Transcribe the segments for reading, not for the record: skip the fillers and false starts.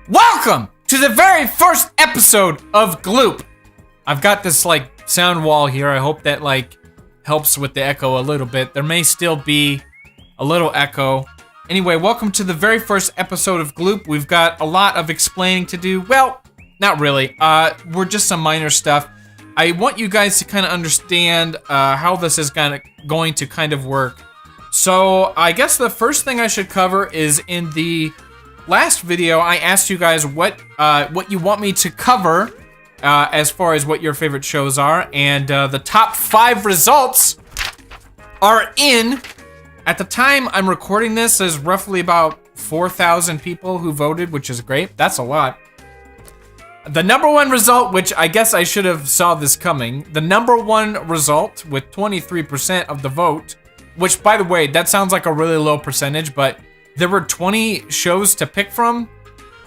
Welcome to the very first episode of Gloop. I've got this like sound wall here. I hope that like helps with the echo a little bit. There may still be a little echo. Anyway, welcome to the very first episode of Gloop. We've got a lot of explaining to do. Well, not really. We're just some minor stuff. I want you guys to kind of understand how this is going to kind of work. So I guess the first thing I should cover is in the last video, I asked you guys what you want me to cover as far as what your favorite shows are, and the top 5 results are in. At the time I'm recording this, there's roughly about 4,000 people who voted, which is great. That's a lot. The number 1 result, which I guess I should have saw this coming, the number 1 result with 23% of the vote, which by the way, that sounds like a really low percentage, but there were 20 shows to pick from,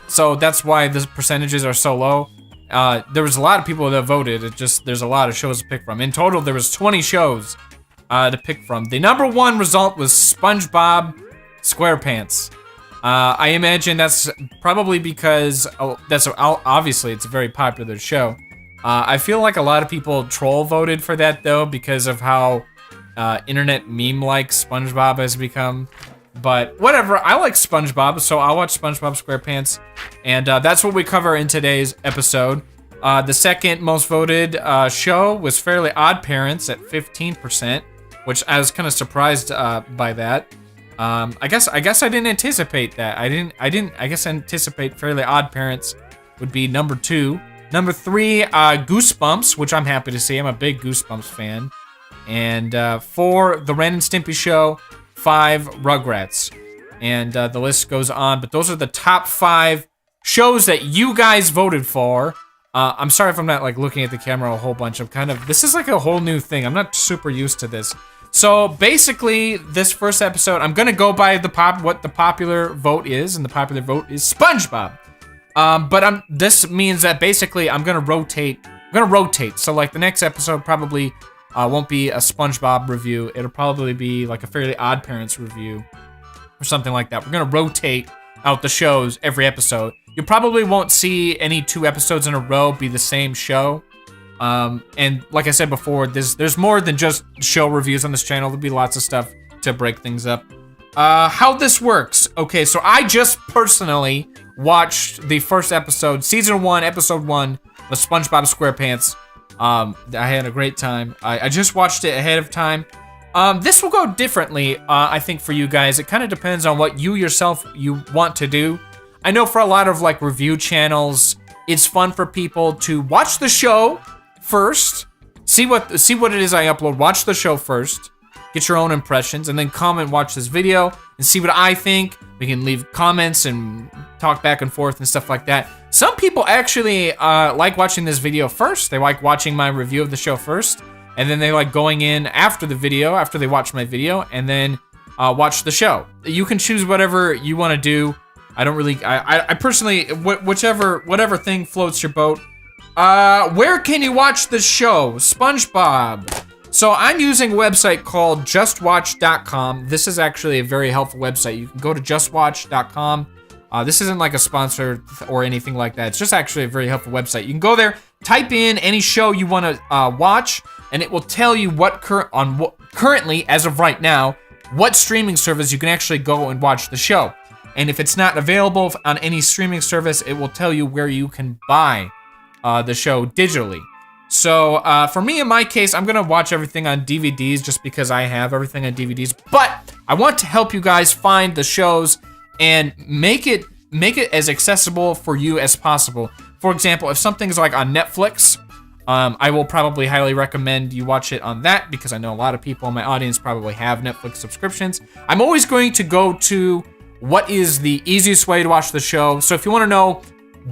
so that's why the percentages are so low. There was a lot of people that voted. There's a lot of shows to pick from. In total, there was 20 shows to pick from. The number 1 result was SpongeBob SquarePants. I imagine that's probably because obviously it's a very popular show. I feel like a lot of people troll voted for that though because of how internet meme-like SpongeBob has become. But whatever, I like SpongeBob, so I'll watch SpongeBob SquarePants, and that's what we cover in today's episode. The second most voted show was Fairly Odd Parents at 15%, which I was kind of surprised by that. I guess I didn't anticipate that. I guess anticipate Fairly Odd Parents would be number 2. Number 3, Goosebumps, which I'm happy to see. I'm a big Goosebumps fan. And 4, The Ren and Stimpy Show. 5, Rugrats. And the list goes on, but those are the top 5 shows that you guys voted for. I'm sorry if I'm not like looking at the camera a whole bunch. This is like a whole new thing. I'm not super used to this. So basically, this first episode, I'm gonna go by what the popular vote is, and the popular vote is SpongeBob. But this means that basically I'm gonna rotate. So like the next episode probably won't be a SpongeBob review. It'll probably be like a Fairly Odd Parents review or something like that. We're gonna rotate out the shows every episode. You probably won't see any 2 episodes in a row be the same show. And like I said before, there's more than just show reviews on this channel. There'll be lots of stuff to break things up. How this works. Okay, so I just personally watched the first episode, season 1, episode 1 of SpongeBob SquarePants. I had a great time. I just watched it ahead of time. This will go differently, I think, for you guys. It kind of depends on what you want to do. I know for a lot of like review channels, it's fun for people to watch the show first, see what it is I upload, watch the show first, get your own impressions, and then comment, watch this video, and see what I think. We can leave comments and talk back and forth and stuff like that. Some people actually like watching this video first. They like watching my review of the show first, and then they like going in after the video, after they watch my video, and then watch the show. You can choose whatever you want to do. I personally, whatever thing floats your boat. Where can you watch the show? SpongeBob. So I'm using a website called justwatch.com. This is actually a very helpful website. You can go to justwatch.com. This isn't like a sponsor or anything like that. It's just actually a very helpful website. You can go there, type in any show you want to watch, and it will tell you currently, as of right now, what streaming service you can actually go and watch the show. And if it's not available on any streaming service, it will tell you where you can buy the show digitally. So for me, in my case, I'm gonna watch everything on DVDs just because I have everything on DVDs. But I want to help you guys find the shows and make it as accessible for you as possible. For example, if something's like on Netflix, I will probably highly recommend you watch it on that because I know a lot of people in my audience probably have Netflix subscriptions. I'm always going to go to what is the easiest way to watch the show. So if you want to know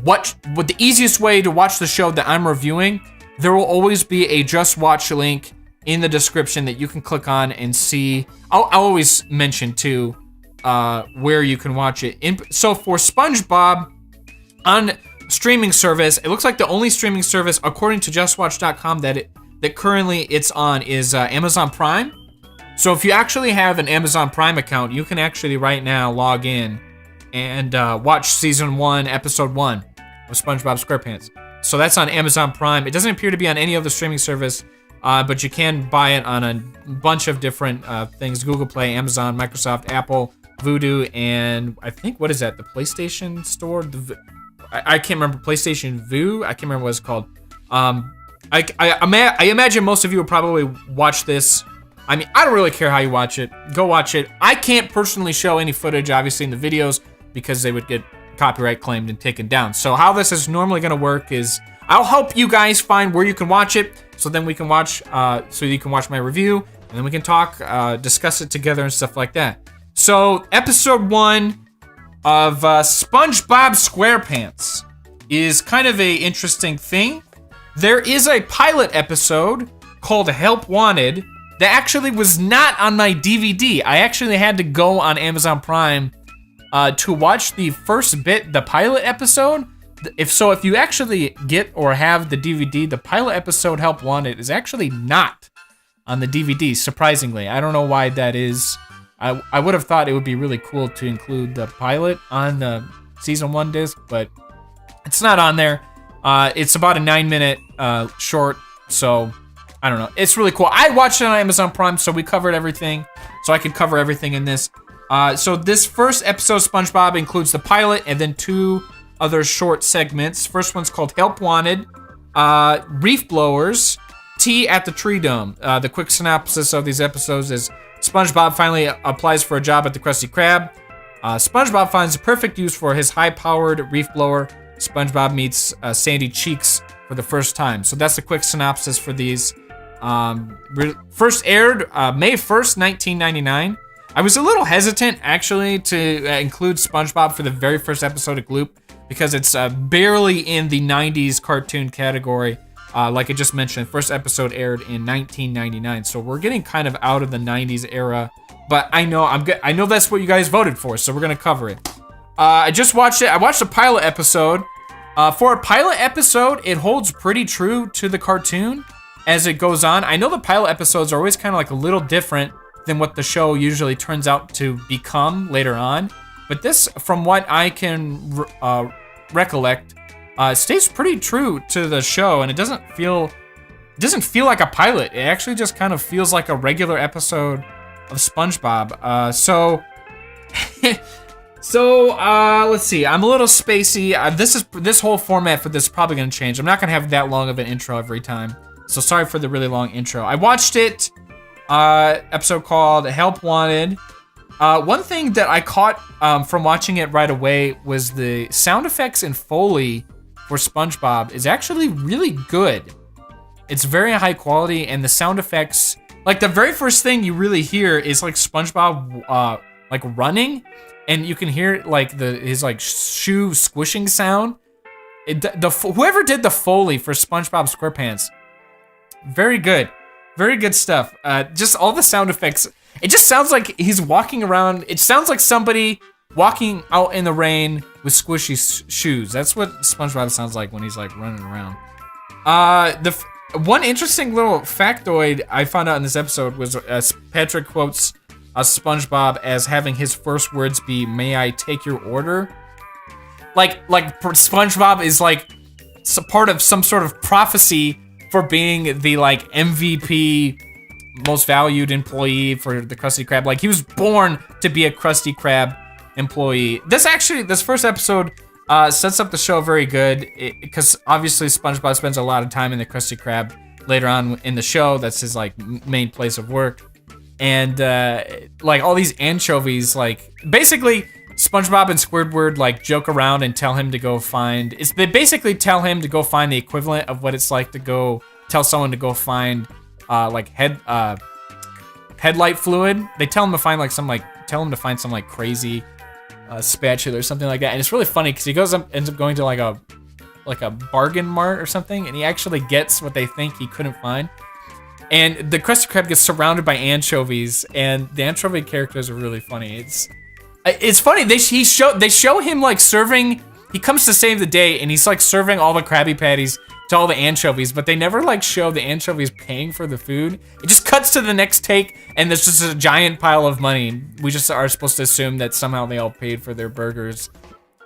what the easiest way to watch the show that I'm reviewing, there will always be a Just Watch link in the description that you can click on and see. I'll always mention too where you can watch it. So for SpongeBob on streaming service, it looks like the only streaming service, according to JustWatch.com, that currently it's on is Amazon Prime. So if you actually have an Amazon Prime account, you can actually right now log in and watch season 1, episode 1 of SpongeBob SquarePants. So that's on Amazon Prime. It doesn't appear to be on any other streaming service, but you can buy it on a bunch of different things: Google Play, Amazon, Microsoft, Apple, Vudu, and I think, what is that? The PlayStation Store? I can't remember. PlayStation Vue? I can't remember what it's called. I imagine most of you will probably watch this. I mean, I don't really care how you watch it. Go watch it. I can't personally show any footage, obviously, in the videos because they would get copyright claimed and taken down. So how this is normally going to work is I'll help you guys find where you can watch it, so then we can watch, so you can watch my review, and then we can talk, discuss it together and stuff like that. So episode 1 of SpongeBob SquarePants is kind of a interesting thing. There is a pilot episode called Help Wanted that actually was not on my DVD. I actually had to go on Amazon Prime to watch the first bit, the pilot episode. If you actually get or have the DVD, the pilot episode Help Wanted is actually not on the DVD, surprisingly. I don't know why that is. I would have thought it would be really cool to include the pilot on the season 1 disc, but it's not on there. It's about a 9-minute short, so I don't know. It's really cool. I watched it on Amazon Prime, so we covered everything, so I could cover everything in this. So this first episode of SpongeBob includes the pilot and then 2 other short segments. First one's called Help Wanted, Reef Blowers, Tea at the Tree Dome. The quick synopsis of these episodes is SpongeBob finally applies for a job at the Krusty Krab. SpongeBob finds the perfect use for his high-powered reef blower. SpongeBob meets Sandy Cheeks for the first time. So that's the quick synopsis for these. First aired May 1st, 1999. I was a little hesitant, actually, to include SpongeBob for the very first episode of Gloop because it's barely in the 90s cartoon category. Like I just mentioned, first episode aired in 1999, so we're getting kind of out of the 90s era. But I know I know that's what you guys voted for, so we're gonna cover it. I just watched it. I watched the pilot episode. For a pilot episode, it holds pretty true to the cartoon as it goes on. I know the pilot episodes are always kind of like a little different than what the show usually turns out to become later on. But this, from what I can recollect, stays pretty true to the show, and it doesn't feel like a pilot. It actually just kind of feels like a regular episode of SpongeBob. So let's see. I'm a little spacey. This whole format for this is probably gonna change. I'm not gonna have that long of an intro every time. So sorry for the really long intro. I watched it. Episode called Help Wanted. One thing that I caught from watching it right away was the sound effects and Foley for SpongeBob is actually really good. It's very high quality, and the sound effects, like the very first thing you really hear is like SpongeBob like running, and you can hear like his like shoe squishing sound. Whoever did the Foley for SpongeBob SquarePants, very good stuff. Just all the sound effects. It just sounds like he's walking around. It sounds like somebody walking out in the rain with squishy shoes. That's what SpongeBob sounds like when he's like running around. One interesting little factoid I found out in this episode was Patrick quotes SpongeBob as having his first words be, "May I take your order?" Like SpongeBob is like part of some sort of prophecy for being the like MVP, most valued employee for the Krusty Krab. Like he was born to be a Krusty Krab employee. This first episode sets up the show very good because obviously SpongeBob spends a lot of time in the Krusty Krab later on in the show. That's his like main place of work. And like all these anchovies, like basically SpongeBob and Squidward like joke around and tell him to go find. They basically tell him to go find the equivalent of what it's like to go tell someone to go find like headlight fluid. They tell him to find some crazy spatula or something like that. And it's really funny because he ends up going to like a bargain mart or something, and he actually gets what they think he couldn't find. And the Krusty Krab gets surrounded by anchovies, and the anchovy characters are really funny. It's funny. They show him like serving. He comes to save the day, and he's like serving all the Krabby Patties to all the anchovies, but they never like show the anchovies paying for the food. It just cuts to the next take, and there's just a giant pile of money. We just are supposed to assume that somehow they all paid for their burgers.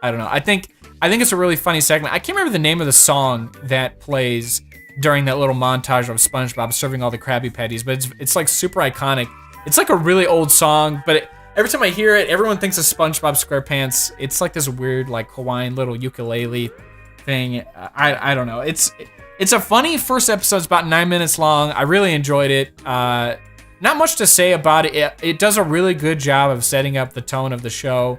I don't know. I think it's a really funny segment. I can't remember the name of the song that plays during that little montage of SpongeBob serving all the Krabby Patties, but it's like super iconic. It's like a really old song, but every time I hear it, everyone thinks of SpongeBob SquarePants. It's like this weird, like Hawaiian little ukulele thing. I don't know. It's a funny first episode. It's about 9 minutes long. I really enjoyed it. Not much to say about it. It does a really good job of setting up the tone of the show.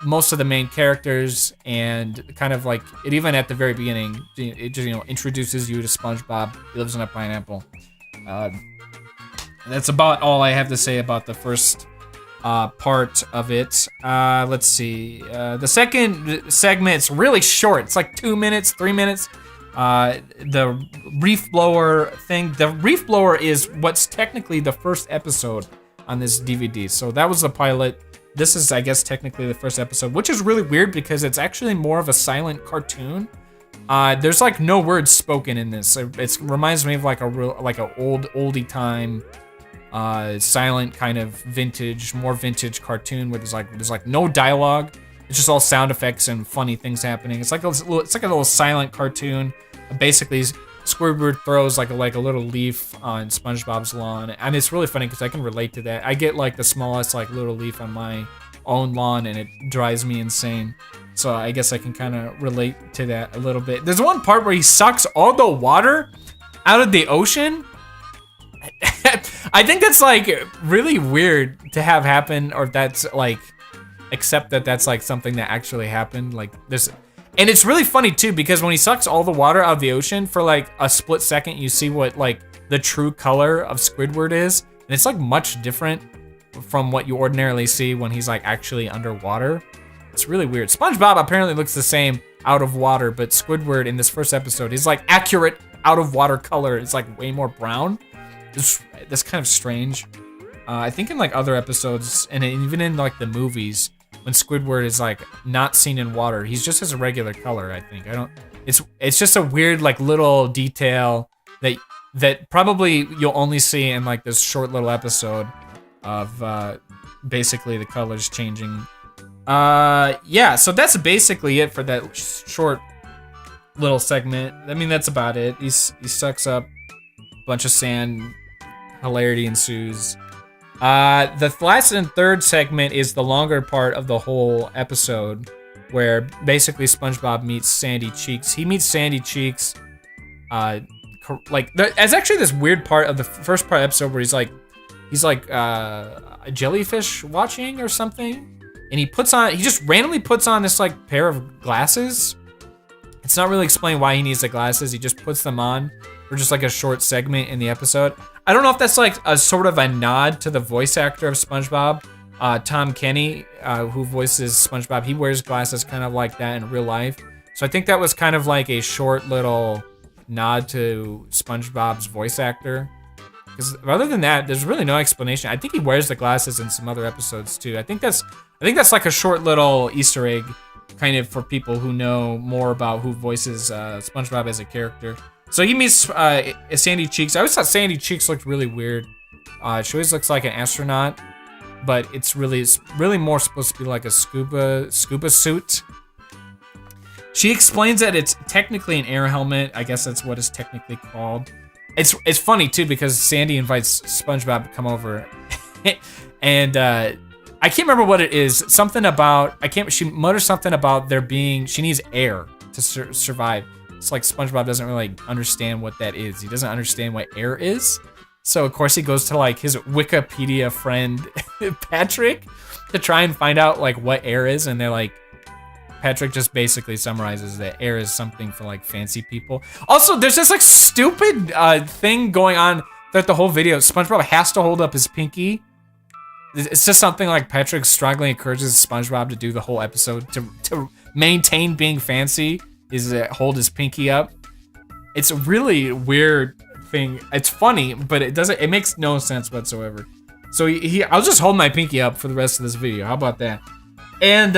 Most of the main characters, and kind of like it, even at the very beginning, it just, introduces you to SpongeBob. He lives in a pineapple. That's about all I have to say about the first part of it. Let's see. The second segment's really short. It's like 2 minutes, 3 minutes. The reef blower thing. The reef blower is what's technically the first episode on this DVD. So that was the pilot. This is, I guess, technically the first episode, which is really weird because it's actually more of a silent cartoon. There's like no words spoken in this. It reminds me of like a oldie time, silent kind of more vintage cartoon where there's like no dialogue. It's just all sound effects and funny things happening. It's like a little silent cartoon. Basically, Squidward throws like a little leaf on SpongeBob's lawn, and it's really funny because I can relate to that. I get like the smallest like little leaf on my own lawn, and it drives me insane. So I guess I can kind of relate to that a little bit. There's one part where he sucks all the water out of the ocean. I think that's like really weird to have happen, or that's like, except that that's like something that actually happened. Like this. And it's really funny too, because when he sucks all the water out of the ocean, for like a split second, you see what like the true color of Squidward is. And it's like much different from what you ordinarily see when he's like actually underwater. It's really weird. SpongeBob apparently looks the same out of water, but Squidward in this first episode, he's like accurate out of water color. It's like way more brown. That's kind of strange. I think in like other episodes, and even in like the movies, when Squidward is like not seen in water, he's just his regular color, I think. It's just a weird like little detail that probably you'll only see in like this short little episode of basically the colors changing. Yeah, so that's basically it for that short little segment. I mean, that's about it. He sucks up a bunch of sand, hilarity ensues. The last and third segment is the longer part of the whole episode, where basically SpongeBob meets Sandy Cheeks. He meets Sandy Cheeks, there's actually this weird part of the first part of the episode where he's like a jellyfish watching or something, and he just randomly puts on this like pair of glasses. It's not really explained why he needs the glasses. He just puts them on for just like a short segment in the episode. I don't know if that's like a sort of a nod to the voice actor of SpongeBob, Tom Kenny, who voices SpongeBob. He wears glasses kind of like that in real life. So I think that was kind of like a short little nod to SpongeBob's voice actor. Because other than that, there's really no explanation. I think he wears the glasses in some other episodes too. I think that's like a short little Easter egg, kind of for people who know more about who voices SpongeBob as a character. So he meets Sandy Cheeks. I always thought Sandy Cheeks looked really weird. She always looks like an astronaut, but it's really more supposed to be like a scuba suit. She explains that it's technically an air helmet. I guess that's what it's technically called. It's funny too because Sandy invites SpongeBob to come over, and I can't remember what it is. Something about she mutters something about she needs air to survive. It's like SpongeBob doesn't really understand what that is. He doesn't understand what air is. So of course he goes to like his Wikipedia friend Patrick to try and find out like what air is, and they're like, Patrick just basically summarizes that air is something for like fancy people. Also, there's this like stupid thing going on throughout the whole video. SpongeBob has to hold up his pinky. It's just something like Patrick strongly encourages SpongeBob to do the whole episode to maintain being fancy. Is hold his pinky up. It's a really weird thing. It's funny, but it makes no sense whatsoever. So I'll just hold my pinky up for the rest of this video. How about that? And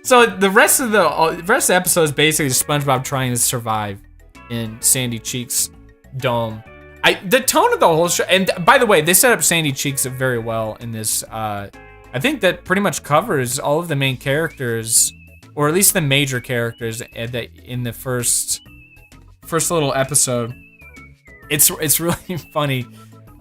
so the rest of the episode is basically SpongeBob trying to survive in Sandy Cheeks' dome. The tone of the whole show, and by the way, they set up Sandy Cheeks very well in this. I think that pretty much covers all of the main characters, or at least the major characters in the first little episode. It's really funny.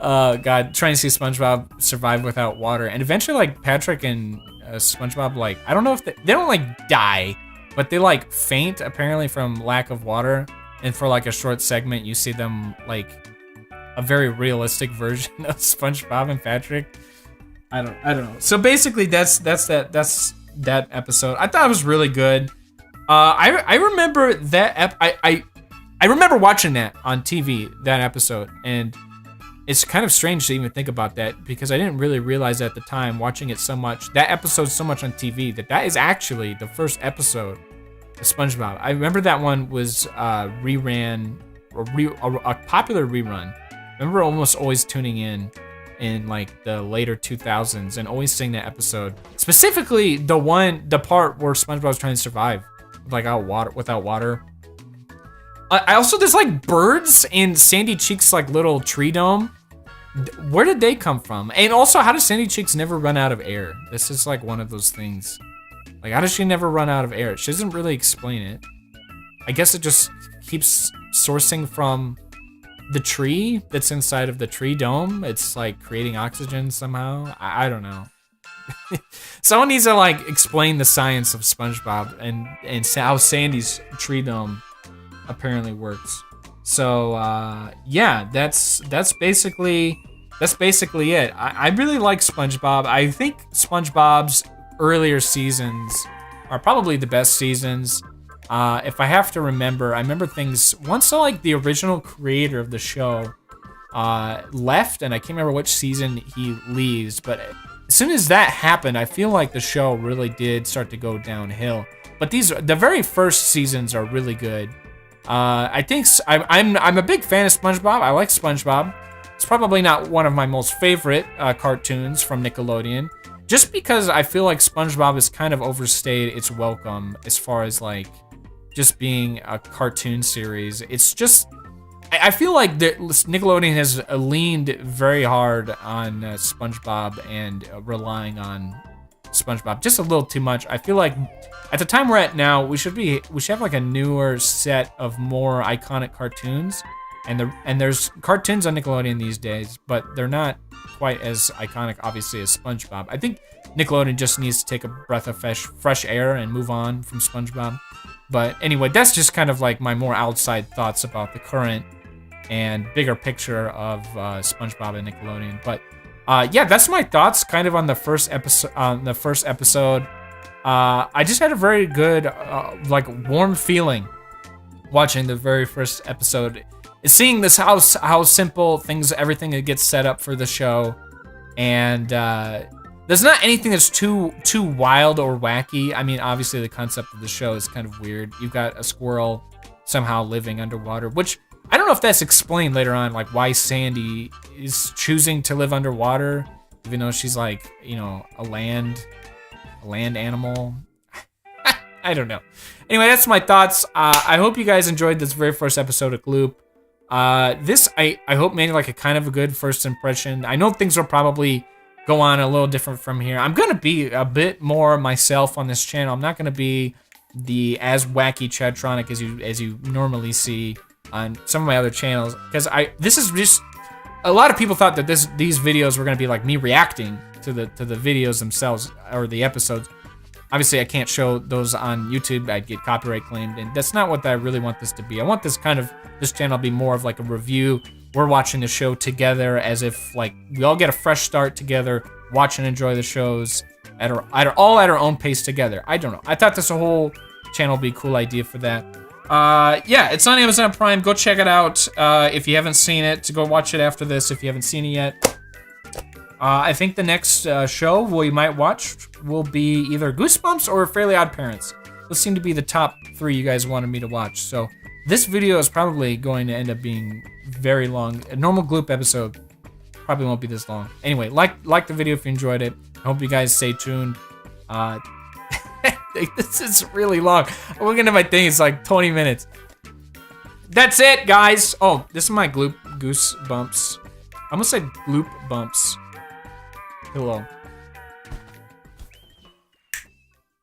God, trying to see SpongeBob survive without water, and eventually, like, Patrick and SpongeBob, like, I don't know if they don't like die, but they like faint apparently from lack of water. And for like a short segment, you see them like a very realistic version of SpongeBob and Patrick. I don't know. So basically, that's that episode. I thought it was really good. I remember that. I remember watching that on TV, that episode, and it's kind of strange to even think about that because I didn't really realize at the time watching it so much, that episode so much on TV, that is actually the first episode of SpongeBob. I remember that one was reran, or a popular rerun. I remember almost always tuning in like the later 2000s and always seeing that episode. Specifically the part where SpongeBob was trying to survive without water. I also, there's like birds in Sandy Cheeks' like little tree dome. Where did they come from? And also, how does Sandy Cheeks never run out of air? This is like one of those things. Like, how does she never run out of air? She doesn't really explain it. I guess it just keeps sourcing from the tree that's inside of the tree dome. It's like creating oxygen somehow. I don't know. Someone needs to like explain the science of SpongeBob and how Sandy's tree dome apparently works. So yeah, that's basically it. I really like SpongeBob. I think SpongeBob's earlier seasons are probably the best seasons. If I have to remember, I remember things once like the original creator of the show left, and I can't remember which season he leaves, but as soon as that happened, I feel like the show really did start to go downhill. But the very first seasons are really good. I think I'm a big fan of SpongeBob. I like SpongeBob. It's probably not one of my most favorite cartoons from Nickelodeon, just because I feel like SpongeBob has kind of overstayed its welcome as far as like just being a cartoon series. It's just, I feel like Nickelodeon has leaned very hard on SpongeBob and relying on SpongeBob just a little too much. I feel like at the time we're at now, we should have like a newer set of more iconic cartoons, and there's cartoons on Nickelodeon these days, but they're not quite as iconic, obviously, as SpongeBob. I think Nickelodeon just needs to take a breath of fresh air and move on from SpongeBob. But anyway, that's just kind of like my more outside thoughts about the current and bigger picture of SpongeBob and Nickelodeon. But yeah, that's my thoughts kind of on the first episode. I just had a very good, like, warm feeling watching the very first episode. Seeing this how simple everything that gets set up for the show, and there's not anything that's too wild or wacky. I mean, obviously the concept of the show is kind of weird. You've got a squirrel somehow living underwater, which I don't know if that's explained later on, like why Sandy is choosing to live underwater, even though she's like, you know, a land animal. I don't know. Anyway, that's my thoughts. I hope you guys enjoyed this very first episode of Gloop. This, I hope, made like a kind of a good first impression. I know things will probably go on a little different from here. I'm gonna be a bit more myself on this channel. I'm not gonna be as wacky Chadtronic as you normally see on some of my other channels, because this is just, a lot of people thought that these videos were gonna be like me reacting to the videos themselves or the episodes. Obviously, I can't show those on YouTube. I'd get copyright claimed, and that's not what I really want this to be. I want this channel to be more of like a review. We're watching the show together as if like we all get a fresh start together, watch and enjoy the shows all at our own pace together. I don't know. I thought this whole channel would be a cool idea for that. Yeah, it's on Amazon Prime. Go check it out if you haven't seen it. To go watch it after this if you haven't seen it yet. I think the next show we might watch will be either Goosebumps or Fairly Odd Parents. Those seem to be the top 3 you guys wanted me to watch. So this video is probably going to end up being very long. A normal Gloop episode probably won't be this long. Anyway, like the video if you enjoyed it. I hope you guys stay tuned. This is really long. I'm looking at my thing, it's like 20 minutes. That's it, guys. Oh, this is my goose bumps. I almost said gloop bumps. Hello.